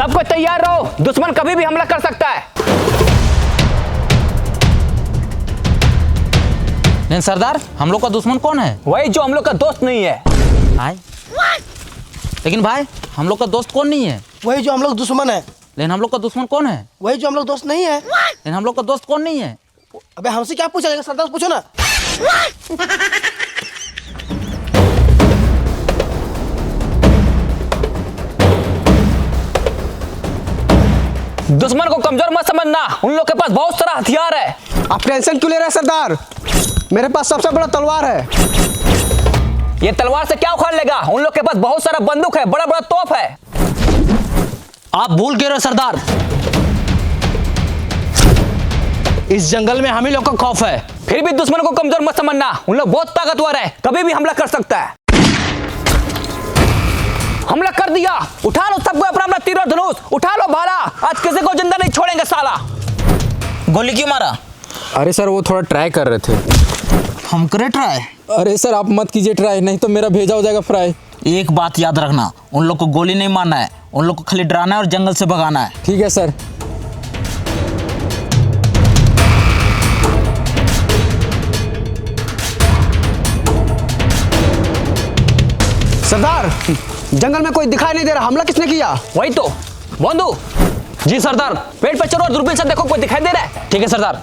सब कुछ तैयार रहो, दुश्मन कभी भी हमला कर सकता है। लेकिन सरदार, हम लोग का दुश्मन कौन है? वही जो हम लोग का दोस्त नहीं है। भाई, लेकिन भाई हम लोग का दोस्त कौन नहीं है? वही जो हम लोग दुश्मन है। लेकिन हम लोग का दुश्मन कौन है? वही जो हम लोग दोस्त नहीं है। लेकिन हम लोग का दोस्त कौन नहीं है? अबे हमसे क्या पूछा जाएगा, सरदार से पूछो ना। दुश्मन को कमजोर मत समझना, उन लोग के पास बहुत सारा हथियार है। आप टेंशन क्यों ले रहे हैं सरदार? मेरे पास सबसे बड़ा तलवार है। ये तलवार से क्या उखाड़ लेगा? उन लोग के पास बहुत सारा बंदूक है, बड़ा बड़ा तोप है। आप भूल गए रहे सरदार, इस जंगल में हम ही लोग का खौफ है। फिर भी दुश्मन को कमजोर मत समझना, उन लोग बहुत ताकतवर है, कभी भी हमला कर सकता है। हमला कर दिया, उठा लो सबको अपना अपना तीर और धनुष, उठा लो भाला, आज किसी को जिंदा नहीं छोड़ेंगे साला। गोली क्यों मारा? अरे सर वो थोड़ा ट्राई कर रहे थे। हम करे ट्राई? अरे सर आप मत कीजिए ट्राई, नहीं तो मेरा भेजा हो जाएगा फ्राई। एक बात याद रखना, उन लोग को गोली नहीं मारना है, उन लोग को खाली डराना है और जंगल से भगाना है। ठीक है सर। सरदार, जंगल में कोई दिखाई नहीं दे रहा, हमला किसने किया? वही तो बंधु। जी सरदार। पेड़ पे चलो और दूरबीन से देखो कोई दिखाई दे रहा है। ठीक है सरदार।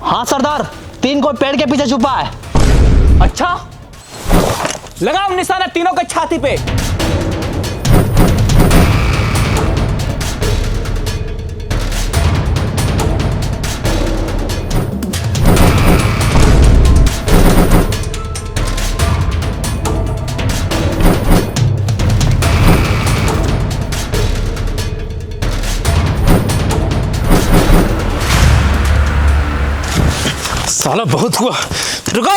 हाँ सरदार, 3 कोई पेड़ के पीछे छुपा है। अच्छा, लगाओ निशाना तीनों के छाती पे। साला बहुत हुआ, रुको।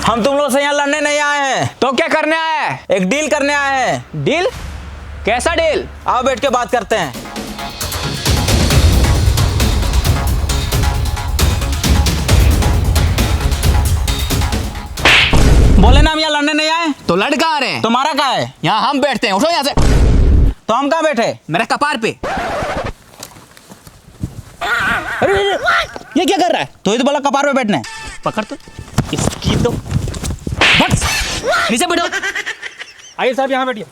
हम तुम लोग से यहाँ लड़ने नहीं आए हैं, तो क्या करने आया है? एक डील करने आए हैं। डील? कैसा डील? आओ बैठ के बात करते हैं। बोले ना हम यहाँ लड़ने नहीं आए। तो लड़ कहाँ रहे हैं? तुम्हारा क्या है? यहाँ हम बैठते हैं, उठो यहाँ से। तो हम कहाँ बैठे? मेरे कपार पे। अरे ये क्या कर रहा है? तो ही तो बोला कपार पे बैठने। पकड़ तो इसकी तो बस नीचे बैठो। आइए साहब यहाँ बैठिए।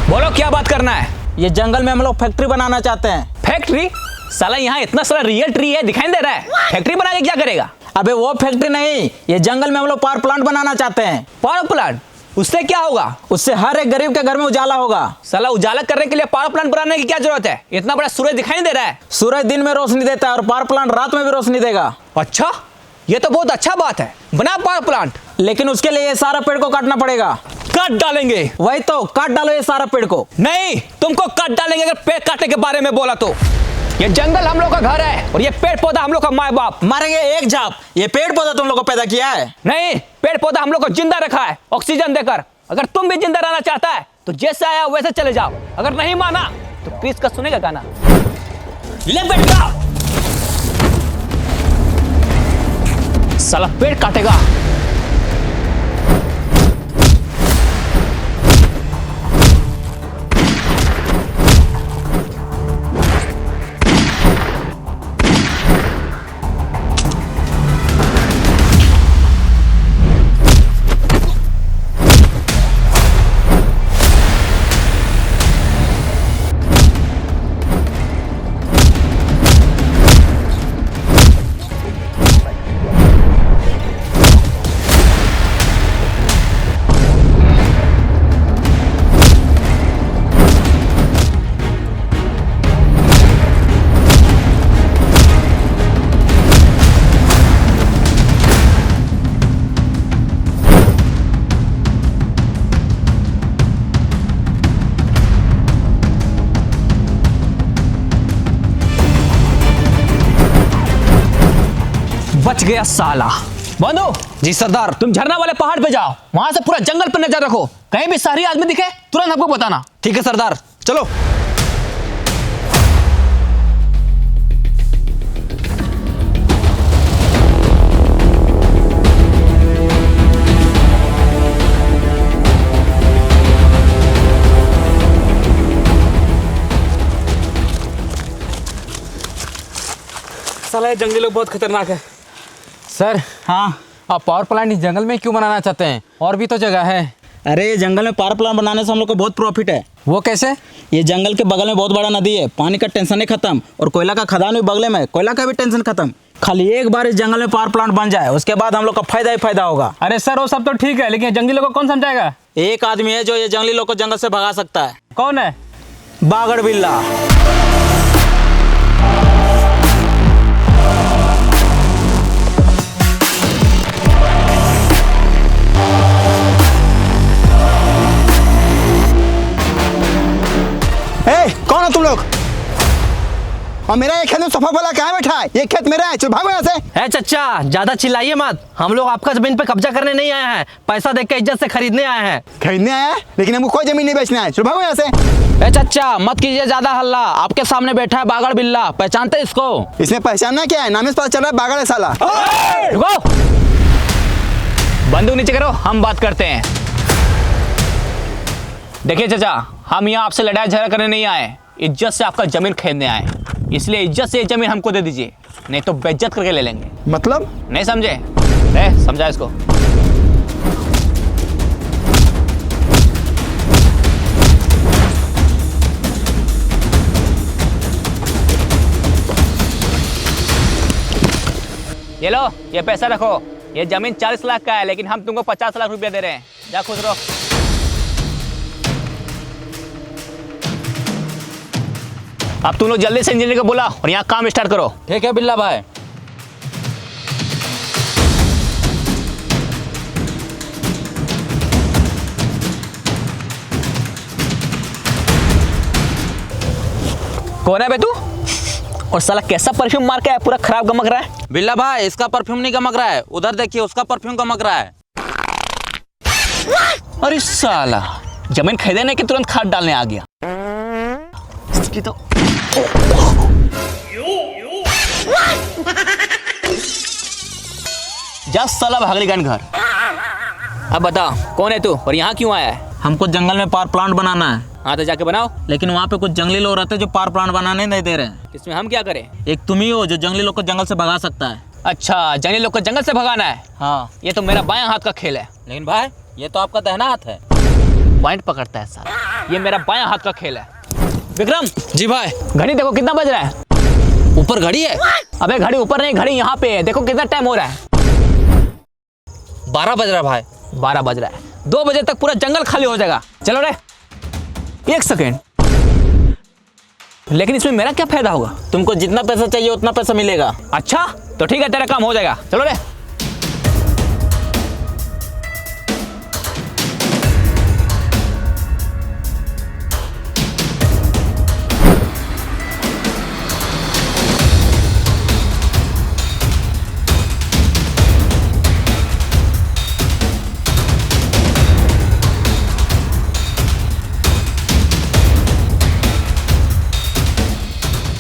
बोलो क्या बात करना है? ये जंगल में हम लोग फैक्ट्री बनाना चाहते हैं। फैक्ट्री? साला यहाँ इतना सारा रियल ट्री है, दिखाई नहीं दे रहा है। फैक्ट्री बना के क्या करेगा? अबे वो फैक्ट्री नहीं, ये जंगल में हम लोग पावर प्लांट बनाना चाहते हैं। Power plant? उससे क्या होगा? उससे हर एक गरीब के घर में उजाला होगा। साला उजाला करने के लिए पावर प्लांट बनाने की क्या जरूरत है? इतना बड़ा सूरज दिखाई नहीं दे रहा है। सूरज दिन में रोशनी देता है और पावर प्लांट रात में भी रोशनी देगा। अच्छा, ये तो बहुत अच्छा बात है, बना पावर प्लांट। लेकिन उसके लिए ये सारा पेड़ को काटना पड़ेगा। काट डालेंगे? वही तो, काट डालो ये सारा पेड़ को। नहीं, तुमको काट डालेंगे अगर पेड़ काटने के बारे में बोला तो। ये जंगल हम लोग का घर है और ये पेड़ पौधा हम लोग का माँ बाप। मारेंगे एक झाप। ये पेड़ पौधा तुम लोग को पैदा किया है? नहीं, पेड़ पौधा हम लोग को जिंदा रखा है ऑक्सीजन देकर। अगर तुम भी जिंदा रहना चाहता है तो जैसे आया वैसे चले जाओ, अगर नहीं माना तो क्रिस का सुनेगा गाना। ले बेटा, साला पेड़ काटेगा। बच गया साला। बंधु जी सरदार। तुम झरना वाले पहाड़ पे जाओ, वहां से पूरा जंगल पर नजर रखो। कहीं भी शहरी आदमी दिखे तुरंत हमको बताना। ठीक है सरदार, चलो। साला ये जंगली लोग बहुत खतरनाक है। सर, हाँ। आप पावर प्लांट इस जंगल में क्यों बनाना चाहते हैं? और भी तो जगह है। अरे जंगल में पावर प्लांट बनाने से हम लोग को बहुत प्रॉफिट है। वो कैसे? ये जंगल के बगल में बहुत बड़ा नदी है, पानी का टेंशन ही खत्म, और कोयला का खदान भी बगल में है, कोयला का भी टेंशन खत्म। खाली एक बार इस जंगल में पावर प्लांट बन जाए, उसके बाद हम लोग का फायदा ही फायदा होगा। अरे सर वो सब तो ठीक है, लेकिन जंगली लोग को कौन समझाएगा? एक आदमी है जो ये जंगली लोग को जंगल से भगा सकता है। कौन है? बागड़ बिल्ला। कौन हो तुम लोग? और मेरा ये खेत में सफा वाला कहाँ बैठा है? ये खेत मेरा है, चल भागो यहाँ से। है चचा, ज्यादा चिल्लाइए मत। हम लोग आपका जमीन पे कब्जा करने नहीं आए हैं, पैसा देके इज्जत से खरीदने आए हैं। खरीदने आया है, लेकिन हमको कोई जमीन नहीं बेचना है, चल भागो यहाँ से। ए चचा, मत कीजिए ज्यादा हल्ला। आपके सामने बैठा है बागड़ बिल्ला, पहचानते इसको? इसमें पहचानना क्या है? नाम से पता चल रहा है बागड़ है साला। रुको, बंदूक नीचे करो, हम बात करते हैं। देखिए चचा, हम यहाँ आपसे लड़ाई झगड़ा करने नहीं आए, इज्जत से आपका जमीन खरीदने आए। इसलिए इज्जत से ये जमीन हमको दे दीजिए, नहीं तो बेइज्जत करके ले लेंगे। मतलब? नहीं समझे? समझा इसको। ये लो, ये पैसा रखो। ये जमीन 40 लाख का है, लेकिन हम तुमको 50 लाख रुपया दे रहे हैं। जा खुश रहो। अब तुम लोग जल्दी से इंजीनियर को बुला और यहाँ काम स्टार्ट करो। ठीक है बिल्ला भाई। कौन है बे तू? और साला कैसा परफ्यूम मार के आया, पूरा खराब गमक रहा है। बिल्ला भाई, इसका परफ्यूम नहीं गमक रहा है, उधर देखिए उसका परफ्यूम गमक रहा है। अरे साला, जमीन खरीदने के तुरंत खाद डालने आ गया। इसकी तो जा साला भागलीगंज घर। अब बता, कौन है तू और यहाँ क्यों आया है? हमको जंगल में पावर प्लांट बनाना है। हाँ तो जाके बनाओ। लेकिन वहाँ पे कुछ जंगली लोग रहते हैं जो पावर प्लांट बनाने नहीं दे रहे हैं। इसमें हम क्या करें? एक तुम ही हो जो जंगली लोग को जंगल से भगा सकता है। अच्छा, जंगली लोग को जंगल से भगाना है? हाँ। ये तो मेरा बायां हाथ का खेल है। लेकिन भाई, ये तो आपका दाहिना हाथ है। पॉइंट पकड़ता है साला, ये मेरा बायां हाथ का खेल है। विक्रम जी भाई। घड़ी देखो कितना बज रहा है। ऊपर घड़ी है? अबे घड़ी ऊपर नहीं, घड़ी यहाँ पे है। देखो कितना टाइम हो रहा है। 12 बज रहा है भाई। 12 बज रहा है। 2 बजे तक पूरा जंगल खाली हो जाएगा। चलो रे, 1 सेकेंड। लेकिन इसमें मेरा क्या फायदा होगा? तुमको जितना पैसा चाहिए उतना पैसा मिलेगा। अच्छा तो ठीक है, तेरा काम हो जाएगा। चलो रे।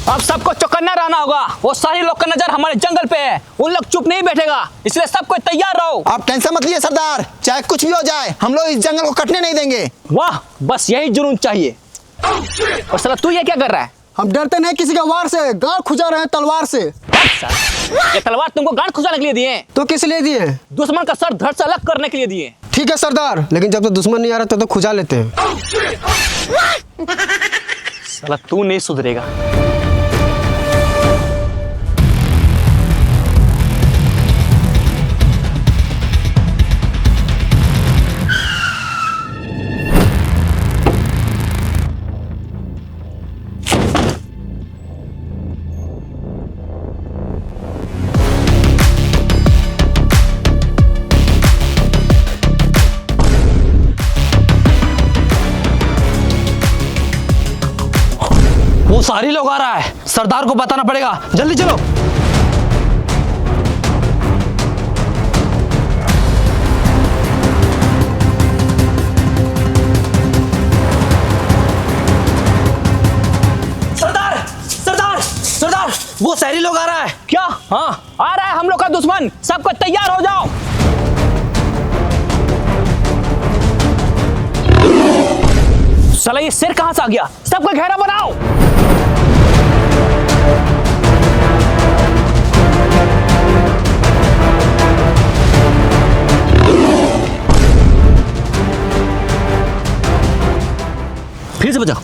अब सबको चौकन्ना रहना होगा। वो सारे लोग का नजर हमारे जंगल पे है, उन लोग चुप नहीं बैठेगा, इसलिए सबको तैयार रहो। आप टेंशन मत लीजिए सरदार, चाहे कुछ भी हो जाए हम लोग इस जंगल को कटने नहीं देंगे। वाह, बस यही जुनून चाहिए। और साला तू ये क्या कर रहा है? हम डरते नहीं किसी का वार से, गाड़ खुजा रहे हैं तलवार से। ये तलवार तुमको गांड खुजाने के लिए दिए? तो किस लिए दिए? दुश्मन का सर धड़ से अलग करने के लिए दिए। ठीक है सरदार, लेकिन जब तक दुश्मन नहीं आ रहा तब तो खुजा लेते हैं। साला तू नहीं सुधरेगा। वो सारी लोग आ रहा है, सरदार को बताना पड़ेगा। जल्दी चलो। हाँ, आ रहा है हम लोग का दुश्मन, सबको तैयार हो जाओ। साला ये शेर कहां से आ गया? सबको घेरा बनाओ। फिर से बजाओ।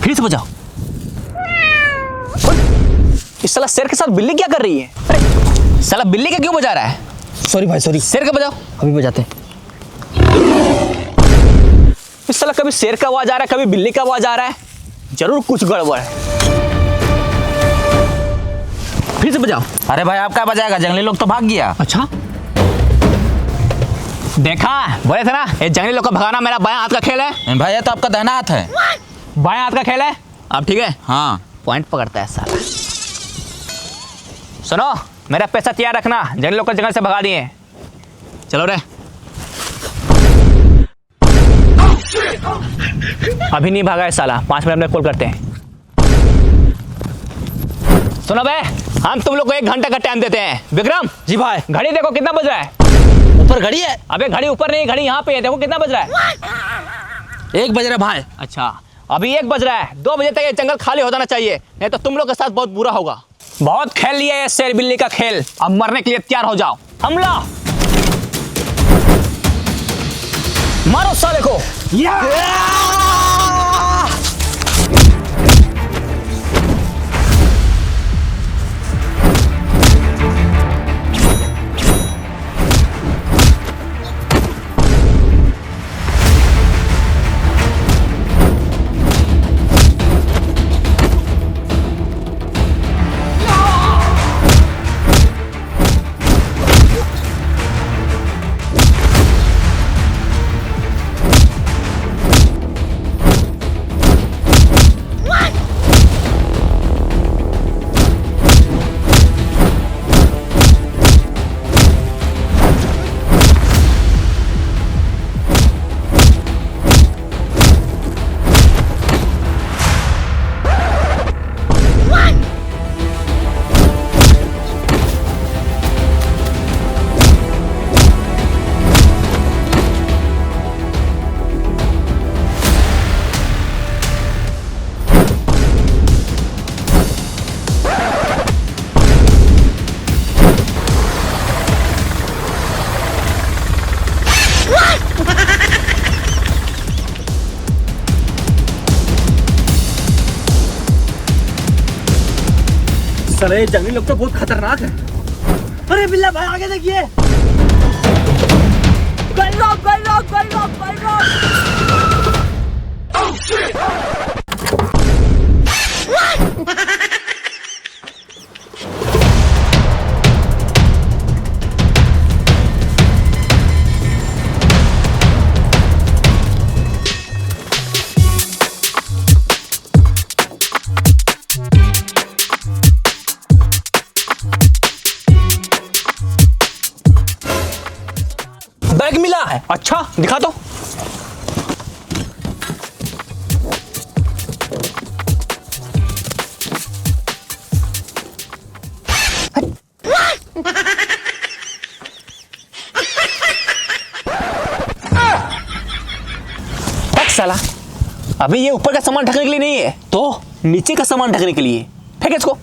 फिर से बजाओ। इस साला शेर के साथ बिल्ली क्या कर रही है? अरे साला बिल्ली का क्यों बजा रहा है? सॉरी भाई सॉरी। शेर का बजाओ। अभी बजाते हैं। इस साला कभी शेर का आवाज आ रहा है, कभी बिल्ली का आवाज आ रहा है। जरूर कुछ गड़बड़ है। फिर से बजाओ। अरे भाई आप क्या बजाएगा, जंगली लोग तो भाग गया। अच्छा, देखा बोले थे ना, ये जंगली लोग को भगाना मेरा बायां हाथ का खेल है। भाई ये तो आपका दाहिना हाथ है। बायां हाथ का खेल है। अब ठीक है, हाँ पॉइंट पकड़ता है साला। सुनो, मेरा पैसा तैयार रखना, जंगली लोग को जंगल से भगा दिए। चलो रे। अभी नहीं भागा है साला, 5 मिनट में कॉल करते हैं। सुनो बे, हम तुम लोग को 1 घंटा का टाइम देते हैं। विक्रम जी भाई। घड़ी देखो कितना बज रहा है। ऊपर घड़ी है। अबे घड़ी ऊपर नहीं, घड़ी यहाँ पे है, देखो कितना बज रहा है। 1 बज रहा भाई। अच्छा, अभी 1 बज रहा है। 2 बजे तक ये जंगल खाली हो जाना चाहिए, नहीं तो तुम लोग के साथ बहुत बुरा होगा। बहुत खेल लिया ये शेर बिल्ली का खेल, अब मरने के लिए तैयार हो जाओ। हमला मारो साले को। साले जंगली लोग तो बहुत खतरनाक है। अरे बिल्ला भाई आगे देखिए। बैग मिला है। अच्छा दिखा दो। साला अभी ये ऊपर का सामान ढकने के लिए नहीं है, तो नीचे का सामान ढकने के लिए। फेंक इसको।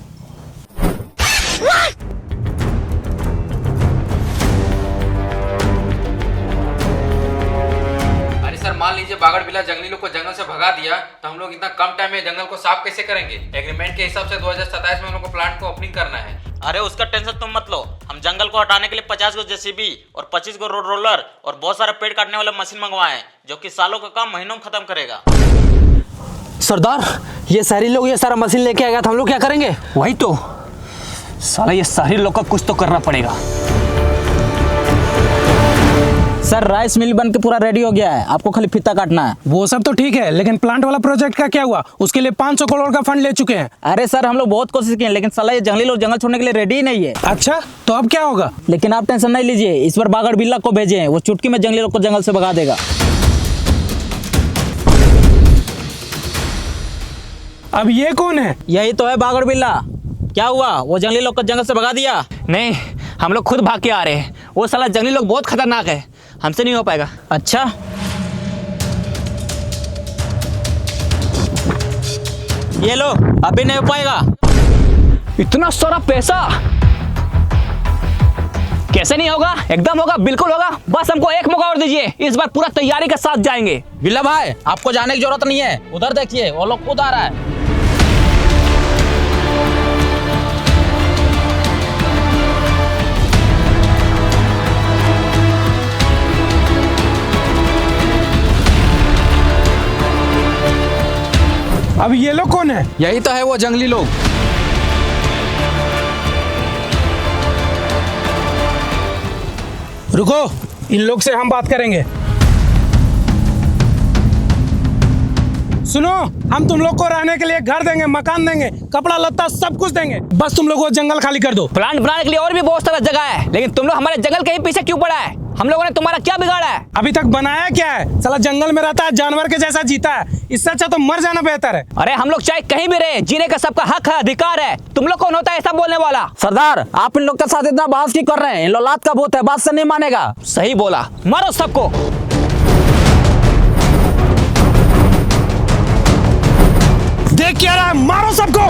सर मान लीजिए बागड़ बिल्ला जंगली लोग को जंगल से भगा दिया, तो हम लोग इतना कम टाइम में जंगल को साफ कैसे करेंगे? एग्रीमेंट के हिसाब से 2027 में हम लोग को प्लांट को ओपनिंग करना है। अरे उसका टेंशन तुम मत लो, हम जंगल को हटाने के लिए 50 गो जेसीबी और 25 गो रोड रोलर और बहुत सारे पेड़ काटने वाले मशीन मंगवाए हैं, जो कि सालों का काम महीनों में खत्म करेगा। सरदार, ये शहरी लोग ये सारा मशीन लेके आ गया था, हम लोग क्या करेंगे? वही तो साला, ये शहरी लोग का कुछ तो करना पड़ेगा। सर राइस मिल बन के पूरा रेडी हो गया है, आपको खाली फीता काटना है। वो सब तो ठीक है, लेकिन प्लांट वाला प्रोजेक्ट का क्या हुआ? उसके लिए 500 करोड़ का फंड ले चुके हैं। अरे सर हम लोग बहुत कोशिश किए, लेकिन साला ये जंगली लोग जंगल छोड़ने के लिए रेडी ही नहीं है। अच्छा, तो अब क्या होगा? लेकिन आप टेंशन नहीं लीजिए, इस बार बागड़ बिल्ला को भेजे हैं, वो चुटकी में जंगली लोग को जंगल से भगा देगा। अब ये कौन है? यही तो है बागड़ बिल्ला। क्या हुआ, वो जंगली लोग को जंगल से भगा दिया? नहीं, हम लोग खुद भाग के आ रहे हैं। वो साला जंगली लोग बहुत खतरनाक है, हमसे नहीं हो पाएगा। अच्छा, ये लो, अभी नहीं हो पाएगा। इतना सारा पैसा कैसे नहीं होगा? एकदम होगा, बिल्कुल होगा। बस हमको एक मौका और दीजिए, इस बार पूरा तैयारी के साथ जाएंगे। बिल्ला भाई, आपको जाने की जरूरत नहीं है, उधर देखिए वो लोग खुद आ रहा है। अब ये लोग कौन है? यही तो है वो जंगली लोग। रुको, इन लोग से हम बात करेंगे। सुनो, हम तुम लोग को रहने के लिए घर देंगे, मकान देंगे, कपड़ा लत्ता सब कुछ देंगे। बस तुम लोग वो जंगल खाली कर दो। प्लांट बनाने के लिए और भी बहुत सारा जगह है, लेकिन तुम लोग हमारे जंगल के ही पीछे क्यों पड़ा है? हम लोगों ने तुम्हारा क्या बिगाड़ा है? अभी तक बनाया क्या है? साला जंगल में रहता है, जानवर के जैसा जीता है। इससे अच्छा तो मर जाना बेहतर है। अरे हम लोग चाहे कहीं भी रहे, जीने का सबका हक है, अधिकार है। तुम लोग कौन होता है ऐसा बोलने वाला? सरदार, आप इन लोग के साथ इतना बहस क्यों कर रहे हैं? इन लोग लात का भूत है, बात से नहीं मानेगा। सही बोला, मारो सबको। देख क्या रहा है, मारो सबको।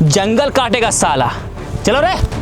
जंगल काटेगा साला। चलो रे।